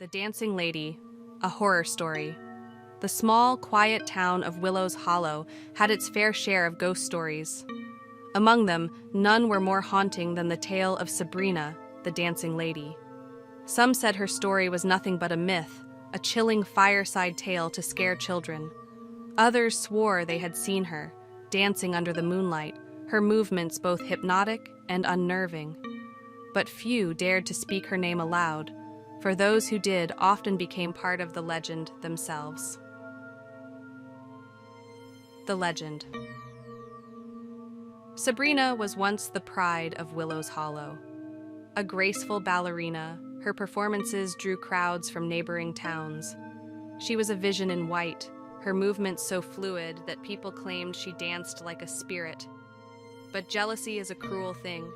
The Dancing Lady, a horror story. The small, quiet town of Willow's Hollow had its fair share of ghost stories. Among them, none were more haunting than the tale of Sabrina, the Dancing Lady. Some said her story was nothing but a myth, a chilling fireside tale to scare children. Others swore they had seen her, dancing under the moonlight, her movements both hypnotic and unnerving. But few dared to speak her name aloud, for those who did often became part of the legend themselves. The legend. Sabrina was once the pride of Willow's Hollow. A graceful ballerina, her performances drew crowds from neighboring towns. She was a vision in white, her movements so fluid that people claimed she danced like a spirit. But jealousy is a cruel thing.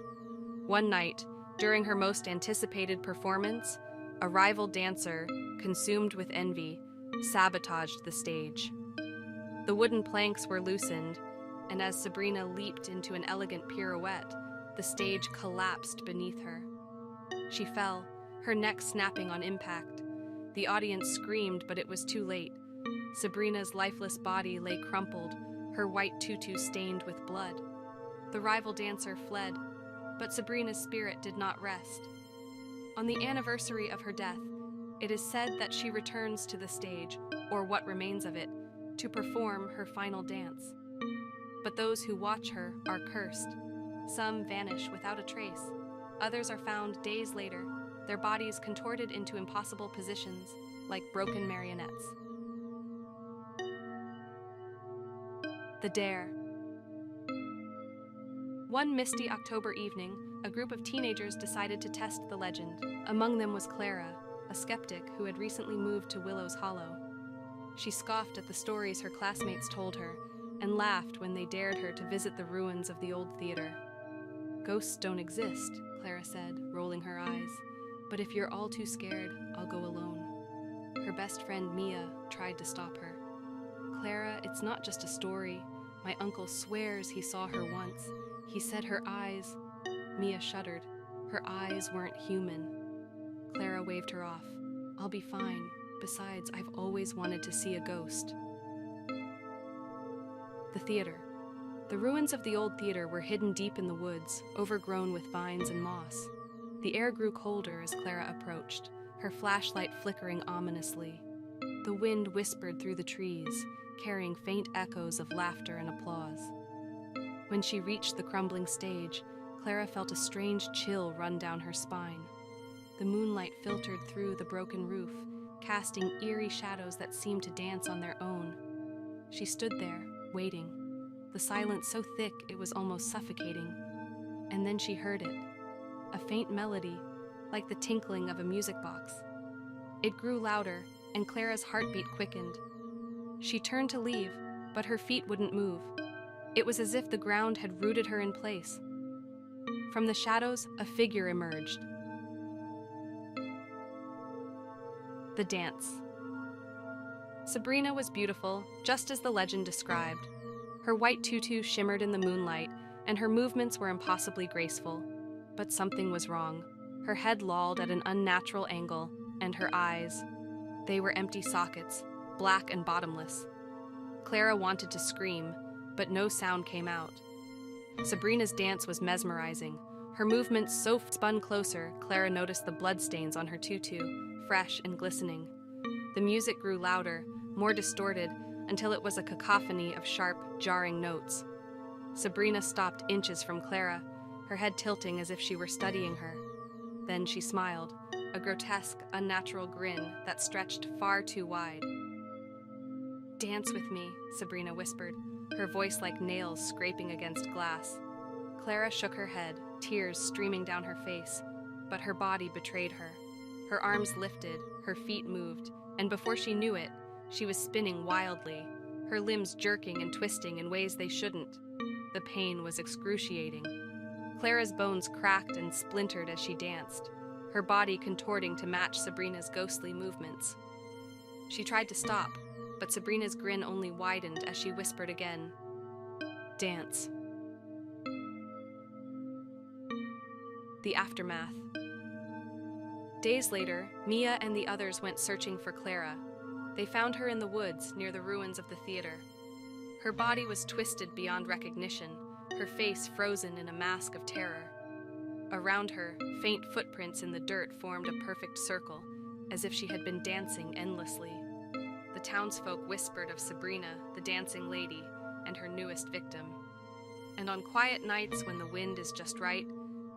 One night, during her most anticipated performance, a rival dancer, consumed with envy, sabotaged the stage. The wooden planks were loosened, and as Sabrina leaped into an elegant pirouette, the stage collapsed beneath her. She fell, her neck snapping on impact. The audience screamed, but it was too late. Sabrina's lifeless body lay crumpled, her white tutu stained with blood. The rival dancer fled, but Sabrina's spirit did not rest. On the anniversary of her death, it is said that she returns to the stage, or what remains of it, to perform her final dance. But those who watch her are cursed. Some vanish without a trace. Others are found days later, their bodies contorted into impossible positions, like broken marionettes. The Dare. One misty October evening, a group of teenagers decided to test the legend. Among them was Clara, a skeptic who had recently moved to Willow's Hollow. She scoffed at the stories her classmates told her and laughed when they dared her to visit the ruins of the old theater. "Ghosts don't exist," Clara said, rolling her eyes. "But if you're all too scared, I'll go alone." Her best friend Mia tried to stop her. "Clara, it's not just a story. My uncle swears he saw her once. He said her eyes..." Mia shuddered. Her eyes weren't human. Clara waved her off. "I'll be fine. Besides, I've always wanted to see a ghost." The theater. The ruins of the old theater were hidden deep in the woods, overgrown with vines and moss. The air grew colder as Clara approached, her flashlight flickering ominously. The wind whispered through the trees, carrying faint echoes of laughter and applause. When she reached the crumbling stage, Clara felt a strange chill run down her spine. The moonlight filtered through the broken roof, casting eerie shadows that seemed to dance on their own. She stood there, waiting, the silence so thick it was almost suffocating. And then she heard it, a faint melody, like the tinkling of a music box. It grew louder, and Clara's heartbeat quickened. She turned to leave, but her feet wouldn't move. It was as if the ground had rooted her in place. From the shadows, a figure emerged. The dance. Sabrina was beautiful, just as the legend described. Her white tutu shimmered in the moonlight, and her movements were impossibly graceful. But something was wrong. Her head lolled at an unnatural angle, and her eyes, they were empty sockets, black and bottomless. Clara wanted to scream, but no sound came out. Sabrina's dance was mesmerizing. Her movements so spun closer, Clara noticed the bloodstains on her tutu, fresh and glistening. The music grew louder, more distorted, until it was a cacophony of sharp, jarring notes. Sabrina stopped inches from Clara, her head tilting as if she were studying her. Then she smiled, a grotesque, unnatural grin that stretched far too wide. "Dance with me," Sabrina whispered, her voice like nails scraping against glass. Clara shook her head, tears streaming down her face, but her body betrayed her. Her arms lifted, her feet moved, and before she knew it, she was spinning wildly, her limbs jerking and twisting in ways they shouldn't. The pain was excruciating. Clara's bones cracked and splintered as she danced, her body contorting to match Sabrina's ghostly movements. She tried to stop, but Sabrina's grin only widened as she whispered again, "Dance." The aftermath. Days later, Mia and the others went searching for Clara. They found her in the woods near the ruins of the theater. Her body was twisted beyond recognition, her face frozen in a mask of terror. Around her, faint footprints in the dirt formed a perfect circle, as if she had been dancing endlessly. The townsfolk whispered of Sabrina, the dancing lady, and her newest victim. And on quiet nights when the wind is just right,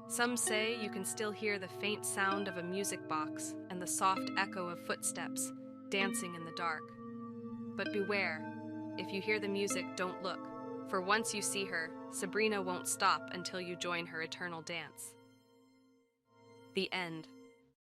some say you can still hear the faint sound of a music box and the soft echo of footsteps dancing in the dark. But beware, if you hear the music, don't look, for once you see her, Sabrina won't stop until you join her eternal dance. The end.